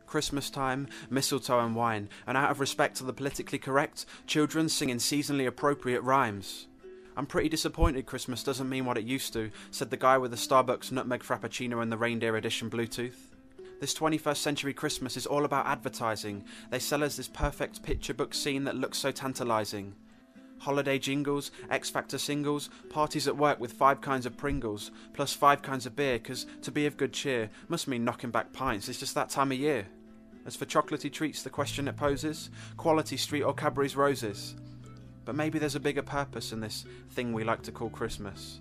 Christmas time, mistletoe and wine, and out of respect to the politically correct, children singing seasonally appropriate rhymes. I'm pretty disappointed Christmas doesn't mean what it used to, said the guy with the Starbucks nutmeg frappuccino and the reindeer edition Bluetooth. This 21st century Christmas is all about advertising. They sell us this perfect picture book scene that looks so tantalising. Holiday jingles, X Factor singles, parties at work with 5 kinds of Pringles, plus 5 kinds of beer, 'cause to be of good cheer must mean knocking back pints, it's just that time of year. As for chocolatey treats, the question it poses, Quality Street or Cadbury's Roses. But maybe there's a bigger purpose in this thing we like to call Christmas.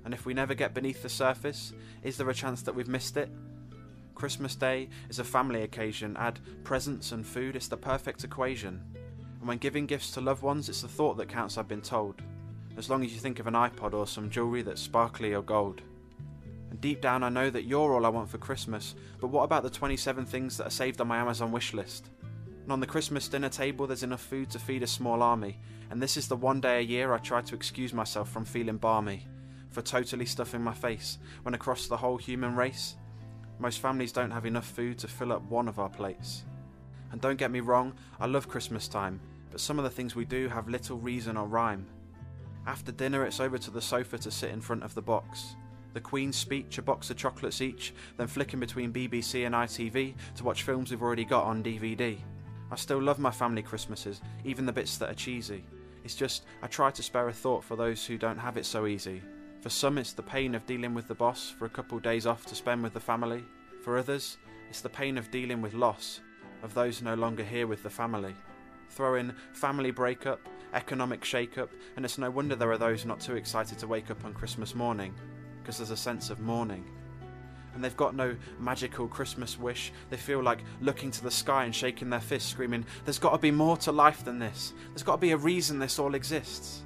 And if we never get beneath the surface, is there a chance that we've missed it? Christmas Day is a family occasion, add presents and food, it's the perfect equation. And when giving gifts to loved ones, it's the thought that counts, I've been told. As long as you think of an iPod or some jewellery that's sparkly or gold. And deep down I know that you're all I want for Christmas, but what about the 27 things that are saved on my Amazon wish list? And on the Christmas dinner table there's enough food to feed a small army, and this is the one day a year I try to excuse myself from feeling balmy, for totally stuffing my face, when across the whole human race, most families don't have enough food to fill up one of our plates. And don't get me wrong, I love Christmas time, but some of the things we do have little reason or rhyme. After dinner it's over to the sofa to sit in front of the box. The Queen's speech, a box of chocolates each, then flicking between BBC and ITV to watch films we've already got on DVD. I still love my family Christmases, even the bits that are cheesy. It's just, I try to spare a thought for those who don't have it so easy. For some it's the pain of dealing with the boss for a couple days off to spend with the family. For others, it's the pain of dealing with loss, of those no longer here with the family. Throw in family breakup, economic shake-up, and it's no wonder there are those not too excited to wake up on Christmas morning, because there's a sense of mourning. And they've got no magical Christmas wish, they feel like looking to the sky and shaking their fists, screaming, there's got to be more to life than this, there's got to be a reason this all exists.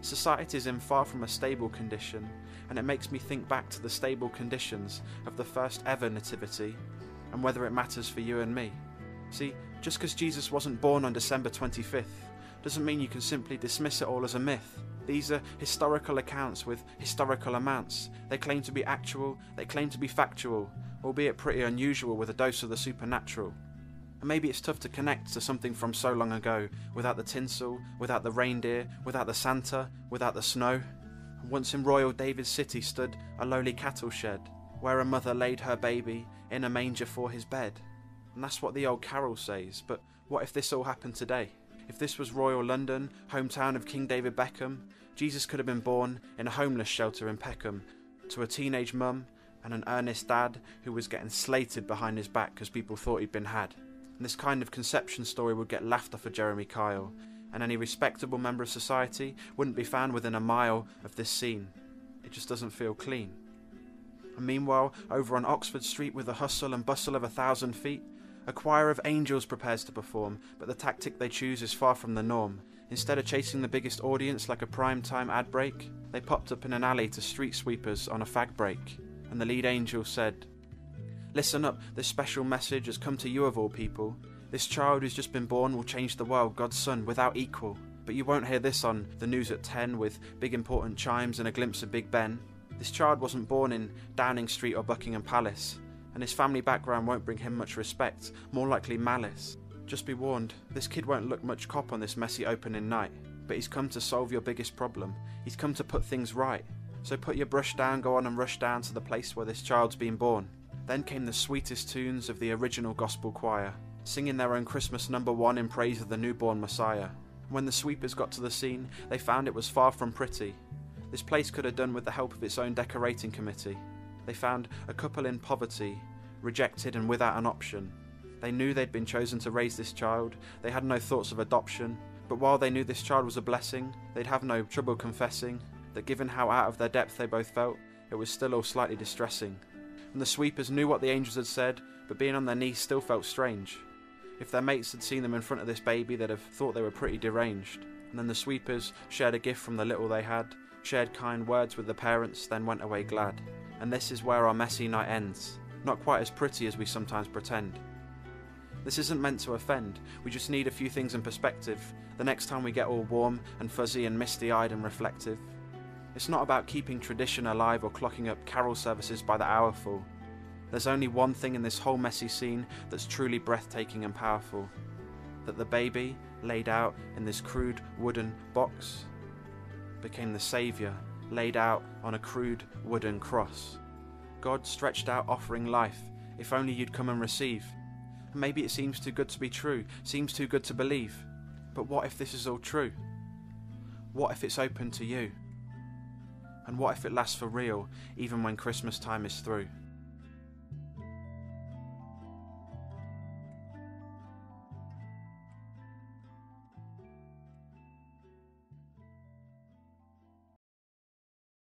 Society is in far from a stable condition, and it makes me think back to the stable conditions of the first ever nativity, and whether it matters for you and me. See, just because Jesus wasn't born on December 25th, doesn't mean you can simply dismiss it all as a myth. These are historical accounts with historical amounts. They claim to be actual, they claim to be factual, albeit pretty unusual with a dose of the supernatural. And maybe it's tough to connect to something from so long ago, without the tinsel, without the reindeer, without the Santa, without the snow. Once in royal David's city stood a lowly cattle shed, where a mother laid her baby in a manger for his bed. And that's what the old carol says, but what if this all happened today? If this was royal London, hometown of King David Beckham, Jesus could have been born in a homeless shelter in Peckham, to a teenage mum and an earnest dad who was getting slated behind his back because people thought he'd been had. And this kind of conception story would get laughed off of Jeremy Kyle, and any respectable member of society wouldn't be found within a mile of this scene. It just doesn't feel clean. And meanwhile, over on Oxford Street with the hustle and bustle of 1,000 feet, a choir of angels prepares to perform, but the tactic they choose is far from the norm. Instead of chasing the biggest audience like a prime-time ad break, they popped up in an alley to street sweepers on a fag break, and the lead angel said, "Listen up, this special message has come to you of all people. This child who's just been born will change the world, God's son, without equal. But you won't hear this on the news at 10 with big important chimes and a glimpse of Big Ben. This child wasn't born in Downing Street or Buckingham Palace, and his family background won't bring him much respect, more likely malice. Just be warned, this kid won't look much cop on this messy opening night, but he's come to solve your biggest problem. He's come to put things right. So put your brush down, go on and rush down to the place where this child's been born." Then came the sweetest tunes of the original gospel choir, singing their own Christmas #1 in praise of the newborn Messiah. When the sweepers got to the scene, they found it was far from pretty. This place could have done with the help of its own decorating committee. They found a couple in poverty, rejected and without an option. They knew they'd been chosen to raise this child, they had no thoughts of adoption, but while they knew this child was a blessing, they'd have no trouble confessing that given how out of their depth they both felt, it was still all slightly distressing. And the sweepers knew what the angels had said, but being on their knees still felt strange. If their mates had seen them in front of this baby, they'd have thought they were pretty deranged. And then the sweepers shared a gift from the little they had, shared kind words with the parents, then went away glad. And this is where our messy night ends, not quite as pretty as we sometimes pretend. This isn't meant to offend, we just need a few things in perspective, the next time we get all warm and fuzzy and misty-eyed and reflective. It's not about keeping tradition alive or clocking up carol services by the hourful. There's only one thing in this whole messy scene that's truly breathtaking and powerful. That the baby, laid out in this crude wooden box, became the saviour laid out on a crude wooden cross. God stretched out offering life, if only you'd come and receive. Maybe it seems too good to be true, seems too good to believe. But what if this is all true? What if it's open to you? And what if it lasts for real, even when Christmas time is through?